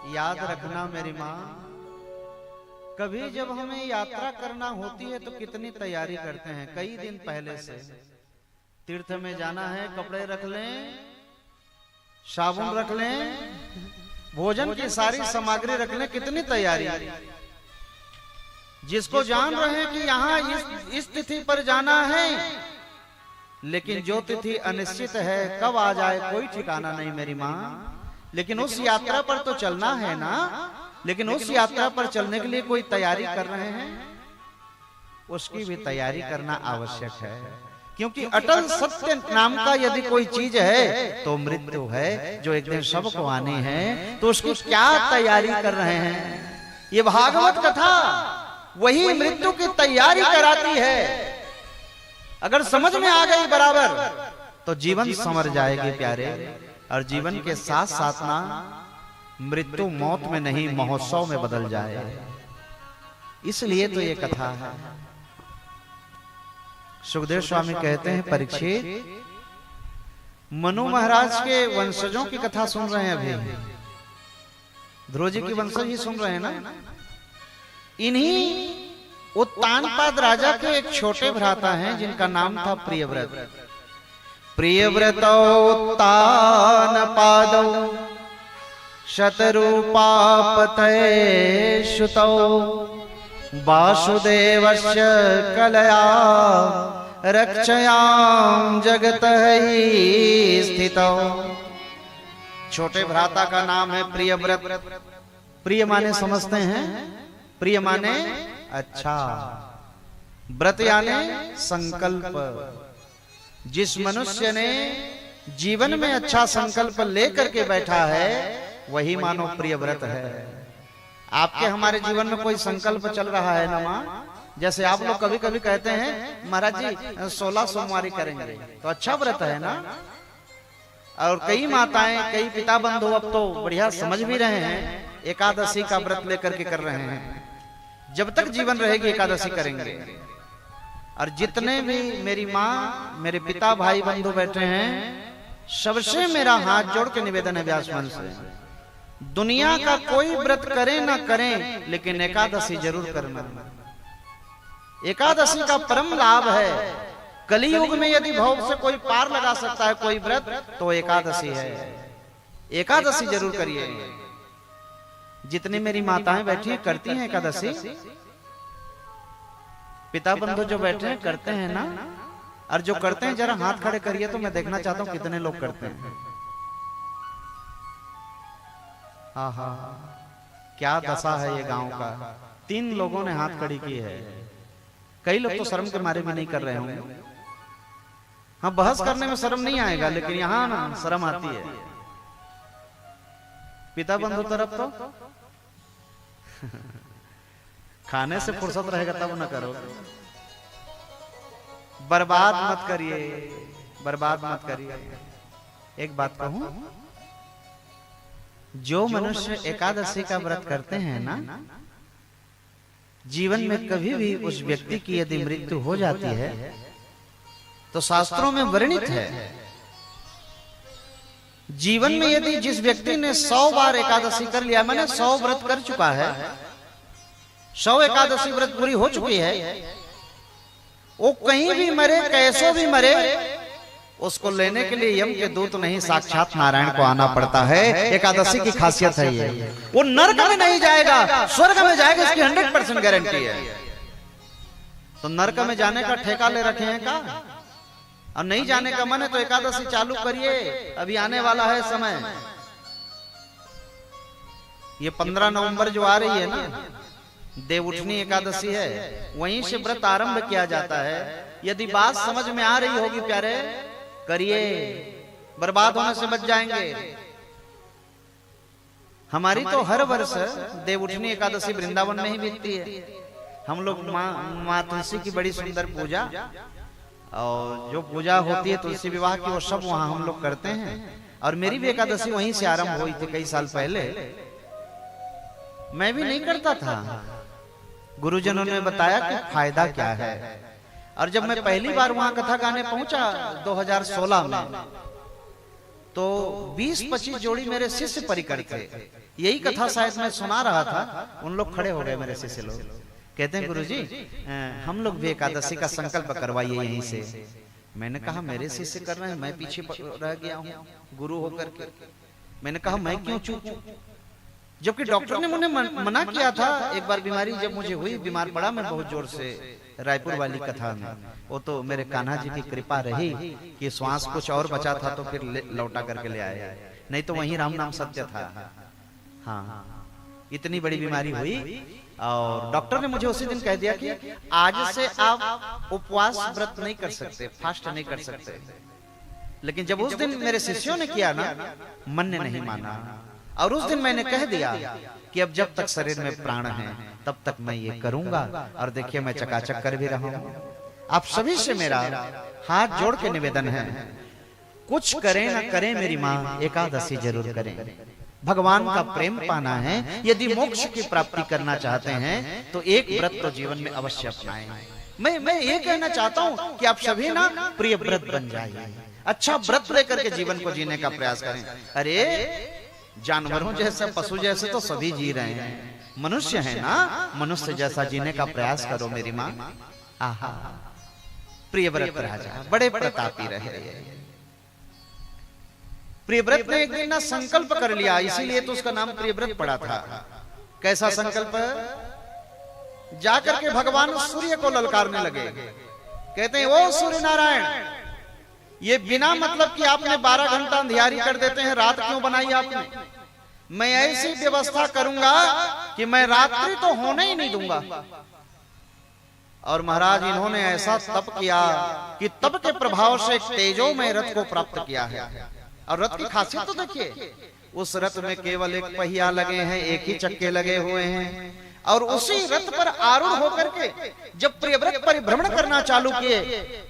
याद रखना मेरी माँ, कभी जब हमें यात्रा करना होती है तो कितनी तैयारी करते हैं। कई दिन पहले से तीर्थ में जाना है, कपड़े रख लें, साबुन रख लें, भोजन की सारी सामग्री रख लें, कितनी तैयारी। जिसको जान रहे हैं कि यहाँ इस तिथि पर जाना है, लेकिन जो तिथि अनिश्चित है, कब आ जाए कोई ठिकाना नहीं मेरी माँ। लेकिन उस यात्रा पर तो चलना है ना, लेकिन उस यात्रा पर चलने के लिए कोई तैयारी कर रहे हैं, उसकी भी तैयारी करना आवश्यक है। क्योंकि अटल सत्य नाम का यदि कोई चीज है तो मृत्यु है, जो एक दिन सबको आनी है। तो उसकी क्या तैयारी कर रहे हैं? ये भागवत कथा वही मृत्यु की तैयारी कराती है। अगर समझ में आ गई बराबर तो जीवन संवर जाएगी प्यारे। और जीवन के साथ साथ ना मृत्यु मौत में नहीं, महोत्सव में बदल जाए। इसलिए तो ये कथा है। सुखदेव स्वामी कहते हैं, परीक्षित, मनु महाराज के वंशजों की कथा सुन रहे हैं अभी। ध्रुव जी की वंशज ही सुन रहे हैं ना। इन्हीं उत्तानपाद राजा के एक छोटे भ्राता हैं जिनका नाम था प्रियव्रत। प्रियव्रतो उत्तानपादौ शतरूपापतये श्रुतौ वासुदेवस्य कलया रक्षयां जगतः स्थितौ। छोटे भ्राता का नाम है प्रियव्रत। प्रिय माने समझते हैं, प्रिय माने अच्छा, व्रत यानी संकल्प। जिस मनुष्य ने जीवन में अच्छा संकल्प लेकर के बैठा है वही मानो प्रियव्रत है। आपके हमारे जीवन में कोई संकल्प चल रहा है ना माँ? जैसे आप लोग कभी कभी कहते हैं महाराज जी 16 सोमवारी करेंगे, तो अच्छा व्रत है ना। और कई माताएं, कई पिता बंधु अब तो बढ़िया समझ भी रहे हैं, एकादशी का व्रत लेकर के कर रहे हैं। जब तक जीवन रहेगी एकादशी करेंगे। और जितने भी मेरी माँ, मेरे पिता, भाई बंधु बैठे हैं, सबसे मेरा हाथ जोड़ के निवेदन है व्यास मंच से, दुनिया का कोई व्रत करें ना करें, लेकिन एकादशी जरूर करना। एकादशी का परम लाभ है। कलियुग में यदि भोग से कोई पार लगा सकता है कोई व्रत, तो एकादशी है। एकादशी जरूर करिए। जितनी मेरी माताएं बैठी हैं करती हैं एकादशी, पिता बंधु जो बैठे हैं करते हैं ना। और जो करते हैं जरा हाथ खड़े करिए तो मैं देखना चाहता हूं कितने लोग करते हैं। आहा, क्या दशा है ये गांव का। 3 लोगों ने हाथ खड़ी की है। कई लोग तो शर्म के मारे भी नहीं कर रहे होंगे। हाँ, बहस करने में शर्म नहीं आएगा, लेकिन यहाँ ना शर्म आती है। पिता बंधु तरफ तो खाने से फुर्सत रहेगा तब न करो। बर्बाद मत करिए, बर्बाद मत करिए। एक बात कहूं, जो मनुष्य एकादशी का व्रत करते हैं ना, जीवन में कभी भी उस व्यक्ति की यदि मृत्यु हो जाती है तो शास्त्रों में वर्णित है, जीवन में यदि जिस व्यक्ति ने 100 बार एकादशी कर लिया, मैंने 100 व्रत कर चुका है, 100 एकादशी व्रत पूरी हो चुकी है, वो कहीं भी मरे, कैसो भी मरे, उसको लेने के लिए यम के दूत नहीं, साक्षात नारायण को आना पड़ता है। एकादशी की खासियत है ये। वो नरक में नहीं जाएगा, स्वर्ग में जाएगा, इसकी 100% गारंटी है। तो नरक में जाने का ठेका ले रखे हैं का? और नहीं जाने का मन है तो एकादशी चालू करिए, अभी आने वाला है समय। ये 15 नवंबर जो आ रही है ना, देवउठनी एकादशी है, वहीं से व्रत आरंभ किया जाता है। यदि बात समझ में आ रही होगी प्यारे, करिए, बर्बाद होने से बच जाएंगे। हमारी तो हर वर्ष देवउठनी एकादशी वृंदावन में ही बीतती है। हम लोग माँ तुलसी की बड़ी सुंदर पूजा, और जो पूजा होती है तुलसी विवाह की, वो सब वहां हम लोग करते हैं। और मेरी भी एकादशी वहीं से आरंभ हुई थी कई साल पहले। मैं भी नहीं करता था, गुरुजनों ने बताया कि फायदा क्या है। और जब मैं पहली बार वहां कथा गाने पहुंचा 2016 में, तो 20-25 जोड़ी मेरे शिष्य परिकर थे। यही कथा शायद मैं सुना रहा था, उन लोग खड़े हो गए मेरे शिष्य लोग, कहते हैं गुरुजी हम लोग भी एकादशी का संकल्प करवाइए यहीं से। मैंने कहा मेरे शिष्य कर रहे हैं, मैं पीछे रह गया हूँ गुरु होकर के। मैंने कहा मैं क्यों चूक, जबकि डॉक्टर ने मुझे मना किया था। एक बार बीमारी जब मुझे हुई, बीमार पड़ा मैं बहुत जोर से, रायपुर वाली कथा में, वो तो मेरे कान्हा जी की कृपा रही कि श्वास कुछ और बचा था तो फिर लौटा करके ले आए, नहीं तो वहीं राम नाम सत्य था। हाँ, इतनी बड़ी बीमारी हुई और डॉक्टर ने मुझे उसी दिन कह दिया कि आज से आप उपवास व्रत नहीं कर सकते, फास्ट नहीं कर सकते। लेकिन जब उस दिन मेरे शिष्यों ने किया ना, मन ने नहीं माना और उस दिन मैंने कह दिया कि अब जब तक शरीर में प्राण है तब तक मैं ये करूंगा। और देखिए मैं चकाचक कर भी रहा हूं। आप सभी से मेरा हाथ जोड़ के निवेदन है, कुछ करें ना करें मेरी माँ, एकादशी जरूर करें। भगवान का प्रेम पाना है, यदि मोक्ष की प्राप्ति करना चाहते हैं तो एक व्रत तो जीवन में अवश्य अपनाएं। मैं ये कहना चाहता हूँ कि आप सभी ना प्रिय व्रत बन जाइए, अच्छा व्रत लेकर के जीवन को जीने का प्रयास करें। अरे जानवरों जैसे, पशु जैसे तो सभी जी रहे हैं, मनुष्य है ना, मनुष्य जैसा जीने का प्रयास करो मेरी माँ। आहा, प्रियव्रत राजा बड़े प्रतापी रहे। प्रियव्रत ने एक दिन ना संकल्प कर लिया, इसीलिए तो उसका नाम प्रियव्रत पड़ा था। कैसा संकल्प? जाकर के भगवान सूर्य को ललकारने लगे, कहते हैं ओ सूर्य नारायण, ये बिना मतलब कि आपने 12 घंटा अंधियारी कर देते हैं, रात क्यों बनाई आपने? मैं ऐसी व्यवस्था करूंगा कि मैं रात्रि तो होने ही नहीं दूंगा। और महाराज इन्होंने ऐसा तप किया कि तप के प्रभाव से तेजोमय रथ को प्राप्त किया है। और रथ की खासियत तो देखिए, उस रथ में केवल एक पहिया लगे हैं, एक ही चक्के लगे हुए हैं। और उसी रथ पर आरूढ़ होकर के जब प्रियव्रत परिभ्रमण करना चालू किए,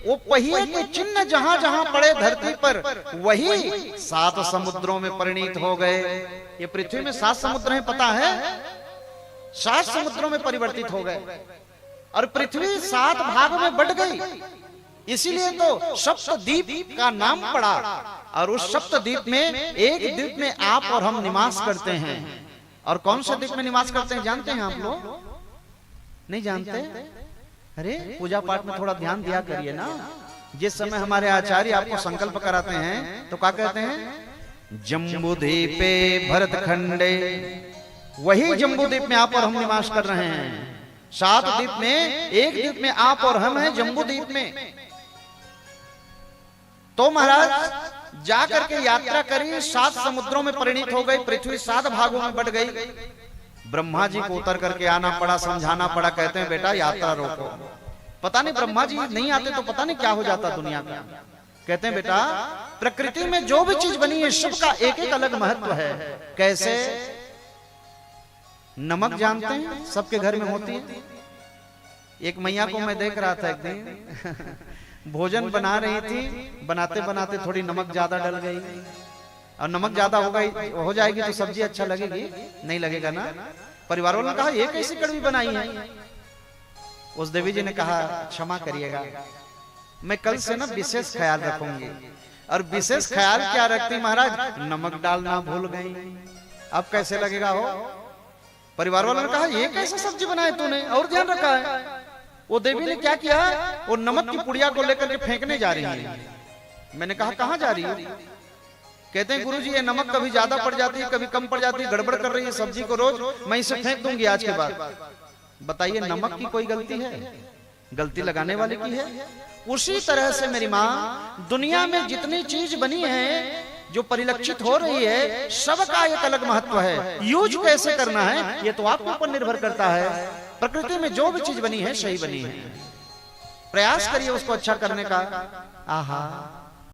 वो पहिए के चिन्ह जहां जहां पड़े धरती पर, वही 7 समुद्रों में परिणित हो गए। ये पृथ्वी में 7 समुद्र हैं, पता है? 7 समुद्रों में परिवर्तित हो गए और पृथ्वी 7 भागों में बंट गई। इसीलिए तो सप्तद्वीप का नाम पड़ा। और उस सप्तद्वीप में एक द्वीप में आप और हम निवास करते हैं। और कौन से द्वीप में निवास करते हैं जानते हैं आप लोग? नहीं जानते? अरे पूजा पाठ में थोड़ा ध्यान दिया करिए ना। जिस समय हमारे आचार्य आपको संकल्प कराते हैं तो क्या कहते हैं? जम्बूद्वीपे भरतखंडे, वही जम्बूद्वीप में आप और हम निवास कर रहे हैं। 7 द्वीप में एक द्वीप में आप और हम हैं, जम्बूद्वीप में। तो महाराज जाकर के यात्रा करी, 7 समुद्रों में परिणित हो गई, पृथ्वी 7 भागों में बंट गई। ब्रह्मा जी को उतर करके आना पड़ा, समझाना पड़ा। कहते हैं बेटा यात्रा रोको। पता नहीं ब्रह्मा जी नहीं आते तो पता नहीं क्या हो जाता दुनिया का। कहते हैं बेटा प्रकृति में जो भी चीज बनी है सबका एक एक अलग महत्व है। कैसे? नमक जानते हैं, सबके घर में होती है। एक मैया को मैं देख रहा था एक दिन भोजन बना रही थी, बनाते बनाते थोड़ी नमक ज्यादा डल गई। और नमक ज्यादा हो जाएगी तो सब्जी अच्छा लगेगी? नहीं लगेगा ना। परिवार वालों ने कहा ये कैसी कड़वी बनाई है? उस देवी जी ने कहा क्षमा करिएगा, मैं कल से ना विशेष ख्याल रखूंगी। और विशेष ख्याल क्या रखती महाराज? नमक डालना भूल गई। अब कैसे लगेगा हो? परिवार वालों ने कहा ये कैसे सब्जी बनाई तूने, और ध्यान रखा है? वो देवी ने क्या किया? वो नमक की पुड़िया को लेकर के फेंकने जा रही है। मैंने कहा कहां जा रही है? कहते हैं गुरुजी ये नमक कभी ज्यादा पड़ जाती है, कभी कम पड़ जाती है, गड़बड़ कर रही है सब्जी को रोज, मैं इसे फेंक दूंगी आज के बाद। बताइए नमक की कोई गलती है? गलती लगाने वाले की है। उसी तरह से मेरी माँ, दुनिया में जितनी चीज बनी है जो परिलक्षित हो रही है, सबका एक अलग महत्व है। यूज कैसे करना है ये तो आपके ऊपर निर्भर करता है। प्रकृति में जो भी चीज बनी है सही बनी है, प्रयास करिए उसको अच्छा करने का। आहा